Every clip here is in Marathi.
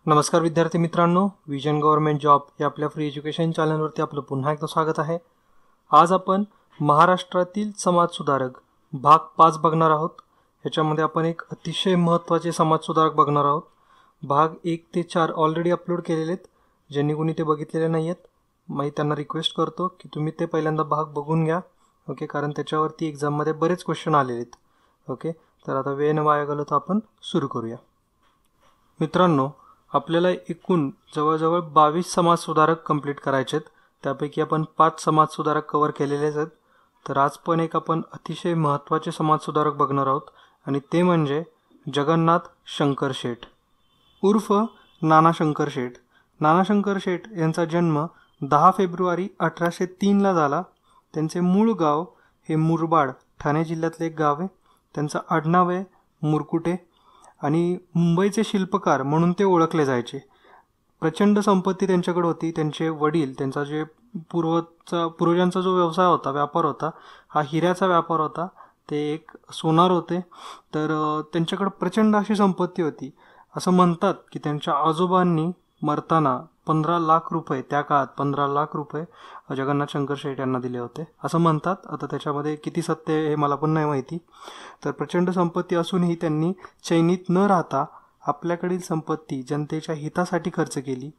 नमस्कार विद्यार्थी मित्रांनो, विजन गव्हर्नमेंट जॉब या आपल्या फ्री एज्युकेशन चॅनलवरती आपलं पुन्हा एकदा स्वागत आहे. आज आपण महाराष्ट्रातील समाजसुधारक भाग 5 बघणार आहोत. ह्याच्यामध्ये आपण एक अतिशय महत्त्वाचे समाजसुधारक बघणार आहोत. भाग 1 ते 4 ऑलरेडी अपलोड केलेले आहेत. ज्यांनी कोणी ते बघितलेले नाही आहेत, मी त्यांना रिक्वेस्ट करतो की तुम्ही ते पहिल्यांदा भाग बघून घ्या. ओके, कारण त्याच्यावरती एक्झाममध्ये बरेच क्वेश्चन आलेले आहेत. ओके, तर आता वेळ न वाया घालवता आपण सुरू करूया. मित्रांनो, आपल्याला एकूण जवळजवळ 22 समाजसुधारक कंप्लीट करायचे आहेत. त्यापैकी आपण 5 समाजसुधारक कव्हर केलेलेच आहेत. तर आज पण एक आपण अतिशय महत्त्वाचे समाजसुधारक बघणार आहोत आणि ते म्हणजे जगन्नाथ शंकर शेठ उर्फ नाना शंकर शेठ. नाना शंकर शेठ यांचा जन्म 10 फेब्रुवारी 1803ला झाला. त्यांचे मूळ गाव हे मुरबाड, ठाणे जिल्ह्यातले एक गाव आहे. त्यांचं आडनाव आहे मुरकुटे आणि मुंबईचे शिल्पकार म्हणून ते ओळखले जायचे. प्रचंड संपत्ती त्यांच्याकडे होती. त्यांचे वडील, त्यांचा जे पूर्वजांचा जो व्यवसाय होता, व्यापार होता, हा हिऱ्याचा व्यापार होता. ते एक सोनार होते. तर त्यांच्याकडे प्रचंड अशी संपत्ती होती. असं म्हणतात की त्यांच्या आजोबांनी मरताना 15 लाख रुपये, त्या काळात 15 लाख रुपये जगन्नाथ शंकर शेठ यांना दिले होते असं म्हणतात. आता त्याच्यामध्ये किती सत्य आहे हे मला पण नाही माहिती. तर प्रचंड संपत्ती असूनही त्यांनी चैनीत न राहता आपल्याकडील संपत्ती जनतेच्या हितासाठी खर्च केली.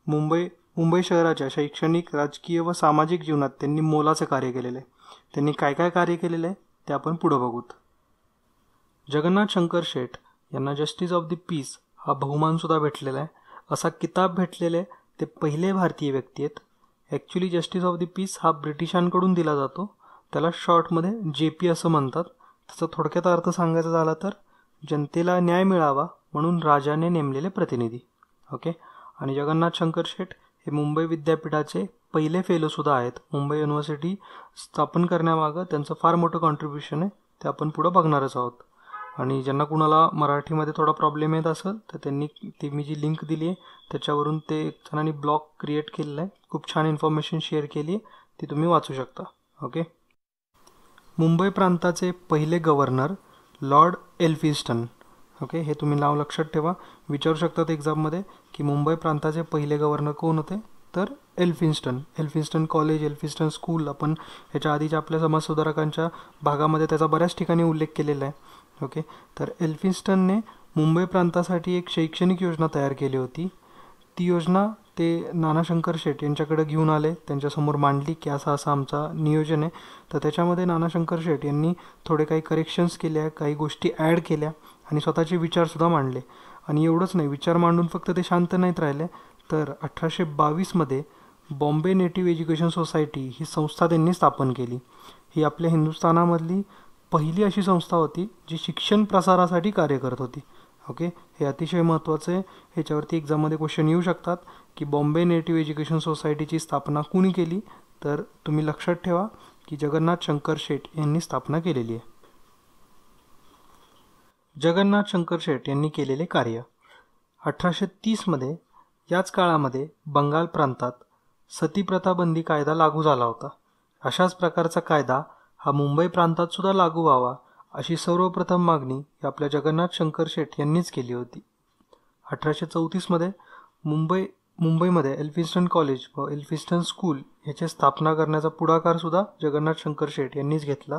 मुंबई शहराच्या शैक्षणिक, राजकीय व सामाजिक जीवनात त्यांनी मोलाचं कार्य केलेलं आहे. त्यांनी काय काय कार्य केलेलं आहे ते आपण पुढं बघूत. जगन्नाथ शंकर शेठ यांना जस्टिस ऑफ द पीस हा बहुमानसुद्धा भेटलेला आहे. असा किताब भेटलेला आहे. ते पहिले भारतीय व्यक्ती आहेत. Actually justice of the peace हा ब्रिटिशांकडून दिला जातो. त्याला शॉर्टमध्ये JP असं म्हणतात. त्याचा थोडक्यात अर्थ सांगायचा झाला तर जनतेला न्याय मिळावा म्हणून राजाने नेमलेले प्रतिनिधी. ओके, आणि जगन्नाथ शंकर शेठ हे मुंबई विद्यापीठाचे पहिले फेलोसुद्धा आहेत. मुंबई युनिव्हर्सिटी स्थापन करण्यामागं त्यांचं फार मोठं कॉन्ट्रीब्युशन आहे. ते आपण पुढं बघणारच आहोत. आणि ज्यांना कुणाला मराठीमध्ये थोडा प्रॉब्लेम येत असेल तर त्यांनी ती मी जी लिंक दिली आहे त्याच्यावरून ते एक जणांनी ब्लॉग क्रिएट केलेला आहे. खूप छान इन्फॉर्मेशन शेअर केली आहे, ती तुम्ही वाचू शकता. ओके, मुंबई प्रांताचे पहिले गव्हर्नर लॉर्ड एल्फिन्स्टन. ओके, हे तुम्ही नाव लक्षात ठेवा. विचारू शकतात एक्झाममध्ये की मुंबई प्रांताचे पहिले गव्हर्नर कोण होते, तर एल्फिन्स्टन कॉलेज, एल्फिन्स्टन स्कूल. आपण ह्याच्या आधीच्या आपल्या समाजसुधारकांच्या भागामध्ये त्याचा बऱ्याच ठिकाणी उल्लेख केलेला आहे. ओके, तर एल्फिन्स्टनने मुंबई प्रांतासाठी एक शैक्षणिक योजना तयार केली होती. ती योजना ते नाना शंकर शेठ यांच्याकडे घेऊन आले, त्यांच्यासमोर मांडली की असं असं आमचा नियोजन आहे. तर त्याच्यामध्ये नाना शंकर शेठ यांनी थोडे काही करेक्शन्स केल्या, काही गोष्टी ॲड केल्या आणि स्वतःचे विचारसुद्धा मांडले. आणि एवढंच नाही, विचार मांडून फक्त ते शांत नाहीत राहिले, तर 1822मध्ये बॉम्बे नेटिव्ह एज्युकेशन सोसायटी ही संस्था त्यांनी स्थापन केली. ही आपल्या हिंदुस्थानामधली पहिली अशी संस्था होती जी शिक्षण प्रसारासाठी कार्य करत होती. ओके, हे अतिशय महत्त्वाचं आहे. ह्याच्यावरती एक्झाममध्ये क्वेश्चन येऊ शकतात की बॉम्बे नेटिव्ह एज्युकेशन सोसायटीची स्थापना कुणी केली, तर तुम्ही लक्षात ठेवा की जगन्नाथ शंकर शेठ यांनी स्थापना केलेली आहे. जगन्नाथ शंकर शेठ यांनी केलेले कार्य. 1830मध्ये याच काळामध्ये बंगाल प्रांतात सतीप्रथा बंदी कायदा लागू झाला होता. अशाच प्रकारचा कायदा हा मुंबई प्रांतात सुद्धा लागू व्हावा अशी सर्वप्रथम मागणी आपल्या जगन्नाथ शंकर शेठ यांनीच केली होती. 1834मध्ये मुंबईमध्ये एल्फिन्स्टन कॉलेज व एल्फिन्स्टन स्कूल ह्याची स्थापना करण्याचा पुढाकारसुद्धा जगन्नाथ शंकर शेठ यांनीच घेतला.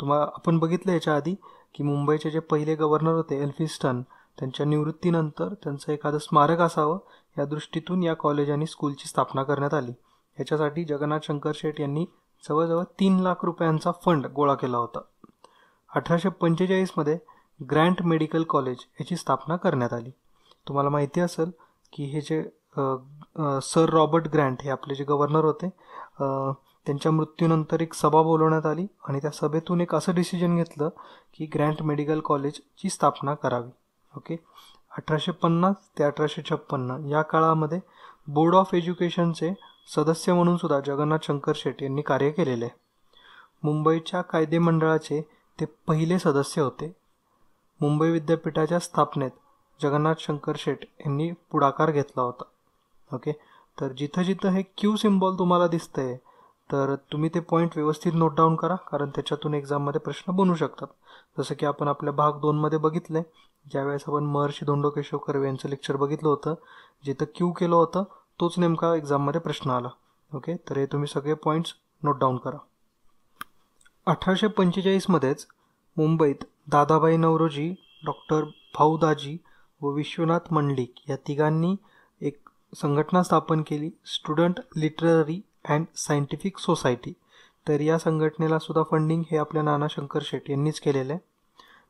आपण बघितलं ह्याच्या आधी की मुंबईचे जे पहिले गव्हर्नर होते एल्फिन्स्टन, त्यांच्या निवृत्तीनंतर त्यांचं एखादं स्मारक असावं या दृष्टीतून या कॉलेज आणि स्कूलची स्थापना करण्यात आली. ह्याच्यासाठी जगन्नाथ शंकर शेठ यांनी जवळजवळ 3 लाख रुपयांचा फंड गोळा केला होता. 1845मध्ये ग्रँट मेडिकल कॉलेज याची स्थापना करण्यात आली. तुम्हाला माहिती असेल की हे जे सर रॉबर्ट ग्रँट हे आपले जे गव्हर्नर होते, त्यांच्या मृत्यूनंतर एक सभा बोलवण्यात आली आणि त्या सभेतून एक असं डिसिजन घेतलं की ग्रँट मेडिकल कॉलेजची स्थापना करावी. ओके, 1850 ते 1856 या काळामध्ये बोर्ड ऑफ एज्युकेशनचे सदस्य म्हणून सुद्धा जगन्नाथ शंकर शेठ यांनी कार्य केलेले आहे. मुंबईच्या कायदे मंडळाचे ते पहिले सदस्य होते. मुंबई विद्यापीठाच्या स्थापनेत जगन्नाथ शंकर शेठ यांनी पुढाकार घेतला होता. ओके, तर जिथं जिथं हे Q सिम्बॉल तुम्हाला दिसतंय तर तुम्ही ते पॉईंट व्यवस्थित नोट डाऊन करा, कारण त्याच्यातून एक्झाममध्ये प्रश्न बनू शकतात. जसं की आपण आपल्या भाग 2मध्ये बघितलं आहे, ज्यावेळेस आपण महर्षी धोंडो केशव कर्वे यांचं लेक्चर बघितलं होतं, जिथं क्यू केलं होतं तोच नेमका एक्झाममध्ये प्रश्न आला. ओके, तर हे तुम्ही सगळे पॉईंट्स नोट डाऊन करा. 1845मध्येच मुंबईत दादाभाई नौरोजी, डॉक्टर भाऊ दाजी व विश्वनाथ मंडलिक या तिघांनी एक संघटना स्थापन केली, student literary and scientific society. तर या संघटनेला सुद्धा फंडिंग हे आपल्या नाना शंकर शेट यांनीच केलेलं आहे.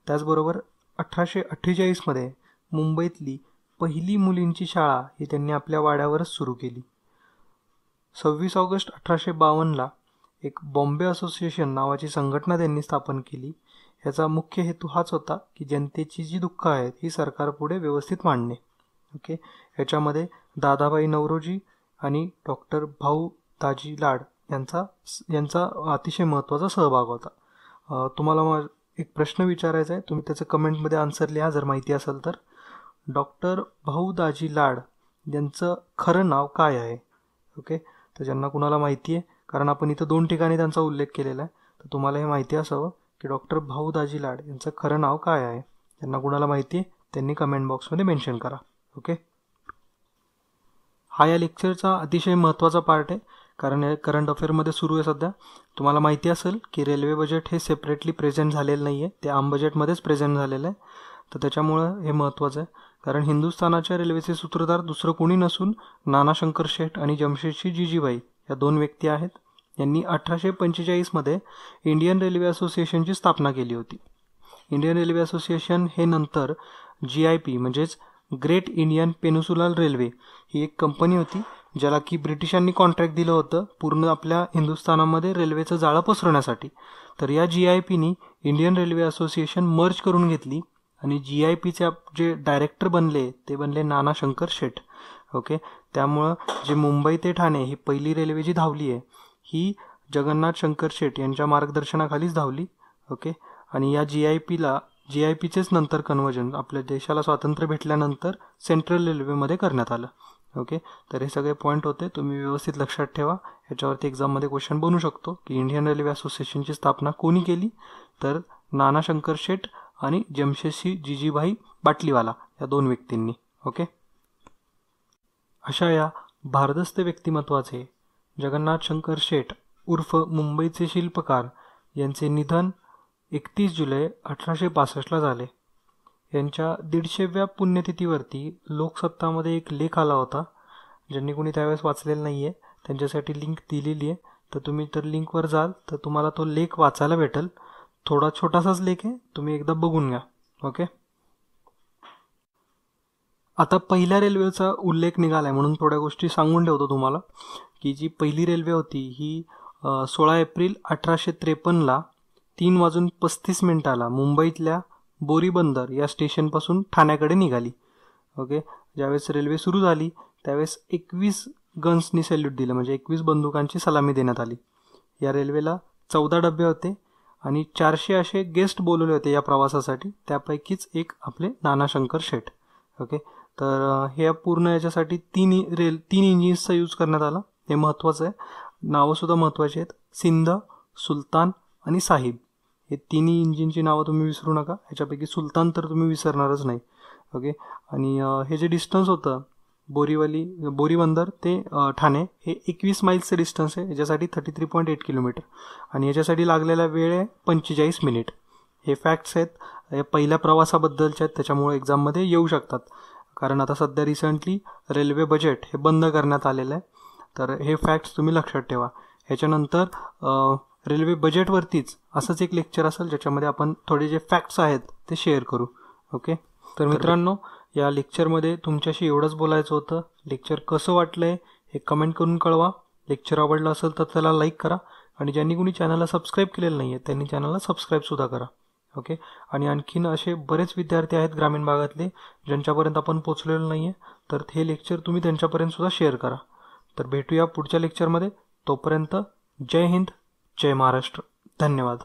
त्याचबरोबर 1848मध्ये मुंबईतली पहिली मुलींची शाळा ही त्यांनी आपल्या वाड्यावरच सुरू केली. 26 ऑगस्ट 1852ला एक बॉम्बे असोसिएशन नावाची संघटना त्यांनी स्थापन केली. याचा मुख्य हेतू हाच होता की जनतेची जी दुःख आहेत ही सरकारपुढे व्यवस्थित मांडणे. ओके, याच्यामध्ये दादाभाई नौरोजी आणि डॉक्टर भाऊ दाजी लाड यांचा अतिशय महत्त्वाचा सहभाग होता. तुम्हाला एक प्रश्न विचारायचा आहे, तुम्ही त्याचं कमेंटमध्ये आन्सर लिहा जर माहिती असेल तर. डॉक्टर भाऊ दाजी लाड यांचं खरं नाव काय आहे? ओके, तर ज्यांना कुणाला माहिती आहे, कारण आपण इथं 2 ठिकाणी त्यांचा उल्लेख केलेला आहे, तर तुम्हाला हे माहिती असावं की डॉक्टर भाऊ दाजी लाड यांचं खरं नाव काय आहे. ज्यांना कुणाला माहिती आहे त्यांनी कमेंट बॉक्समध्ये मेन्शन करा. ओके, हा या लेक्चरचा अतिशय महत्त्वाचा पार्ट आहे, कारण हे करंट अफेअरमध्ये सुरू आहे सध्या. तुम्हाला माहिती असेल की रेल्वे बजेट हे सेपरेटली प्रेझेंट झालेलं नाही आहे, ते आम बजेटमध्येच प्रेझेंट झालेलं आहे. तर त्याच्यामुळं हे महत्त्वाचं आहे, कारण हिंदुस्थानाच्या रेल्वेचे सूत्रधार दुसरं कोणी नसून नाना शंकर शेठ आणि जमशेदजी जीजीभाई या 2 व्यक्ती आहेत. यांनी 1845मध्ये इंडियन रेल्वे असोसिएशनची स्थापना केली होती. इंडियन रेल्वे असोसिएशन हे नंतर GIP म्हणजेच ग्रेट इंडियन पेनिन्सुलर रेल्वे ही एक कंपनी होती, ज्याला की ब्रिटिशांनी कॉन्ट्रॅक्ट दिलं होतं पूर्ण आपल्या हिंदुस्थानामध्ये रेल्वेचं जाळं पसरवण्यासाठी. तर या GIPनी इंडियन रेल्वे असोसिएशन मर्ज करून घेतली आणि GIPचे जे डायरेक्टर बनले ते बनले नाना शंकर शेठ. ओके, त्यामुळं जे मुंबई ते ठाणे ही पहिली रेल्वे जी धावली आहे ही जगन्नाथ शंकर शेठ यांच्या मार्गदर्शनाखालीच धावली. ओके, आणि या GIPचेच नंतर कन्वर्जन आपल्या देशाला स्वातंत्र्य भेटल्यानंतर सेंट्रल रेल्वेमध्ये करण्यात आलं. ओके, तर हे सगळे पॉईंट होते, तुम्ही व्यवस्थित लक्षात ठेवा. ह्याच्यावरती एक्झाममध्ये क्वेश्चन बनू शकतो की इंडियन रेल्वे असोसिएशनची स्थापना कोणी केली, तर नाना शंकर शेठ आणि जमशेदजी जीजीभाई बाटलीवाला या 2 व्यक्तींनी. ओके, अशा या भारदस्त व्यक्तिमत्वाचे जगन्नाथ शंकर शेठ उर्फ मुंबईचे शिल्पकार यांचे निधन 31 जुलै 1865ला झाले. यांच्या 150व्या पुण्यतिथीवरती लोकसत्तामध्ये एक लेख आला होता, ज्यांनी कोणी त्यावेळेस वाचलेला नाही आहे त्यांच्यासाठी लिंक दिलेली आहे. तर तुम्ही तर लिंकवर जाल तर तुम्हाला तो लेख वाचायला भेटेल. थोडा छोटासाच लेख आहे, तुम्ही एकदा बघून घ्या. ओके, आता पहिल्या रेल्वेचा उल्लेख निघाला आहे म्हणून थोड्या गोष्टी सांगून ठेवतो तुम्हाला, की जी पहिली रेल्वे होती ही 16 एप्रिल 1853ला 3:35 मुंबईतल्या बोरीबंदर या स्टेशनपासून ठाण्याकडे निघाली. ओके, ज्यावेळेस रेल्वे सुरू झाली त्यावेळेस 21 गन्सनी सॅल्यूट दिलं, म्हणजे 21 बंदुकांची सलामी देण्यात आली. या रेल्वेला 14 डबे होते आणि 400 असे गेस्ट बोलवले होते या प्रवासासाठी, त्यापैकीच एक आपले नाना शंकर शेठ. ओके, तर हे पूर्ण याच्यासाठी 3 इंजिन्सचा यूज करण्यात आला, हे महत्त्वाचं आहे. नावंसुद्धा महत्त्वाची आहेत, सिंध, सुलतान आणि साहिब. हे 3 इंजिनची नावं तुम्ही विसरू नका, ह्याच्यापैकी सुलतान तर तुम्ही विसरणारच नाही. ओके, आणि हे जे डिस्टन्स होतं बोरीबंदर ते ठाणे हे 21 माईल्सचं डिस्टन्स आहे, याच्यासाठी 33.8 किलोमीटर आणि याच्यासाठी लागलेला वेळ आहे 45 मिनिट. हे फॅक्ट्स आहेत, हे पहिल्या प्रवासाबद्दलचे आहेत, त्याच्यामुळे एक्झाममध्ये येऊ शकतात. कारण आता सध्या रिसेंटली रेल्वे बजेट हे बंद करण्यात आलेलं आहे, तर हे फॅक्ट्स तुम्ही लक्षात ठेवा. ह्याच्यानंतर रेल्वे बजेटवरतीच असंच एक लेक्चर असेल ज्याच्यामध्ये आपण थोडे जे फॅक्ट्स आहेत ते शेअर करू. ओके, तर मित्रांनो या लेक्चरमध्ये तुमच्याशी एवढंच बोलायचं होतं. लेक्चर कसं वाटलं आहे हे कमेंट करून कळवा. लेक्चर आवडलं असेल तर त्याला लाईक करा आणि ज्यांनी कोणी चॅनलला सबस्क्राईब केलेलं नाही आहे त्यांनी चॅनलला सबस्क्राईबसुद्धा करा. ओके, आणि आणखीन असे बरेच विद्यार्थी आहेत ग्रामीण भागातले ज्यांच्यापर्यंत आपण पोचलेलो नाही आहे, तर हे लेक्चर तुम्ही त्यांच्यापर्यंतसुद्धा शेअर करा. तर भेटूया पुढच्या लेक्चरमध्ये. तोपर्यंत जय हिंद, जय महाराष्ट्र. धन्यवाद.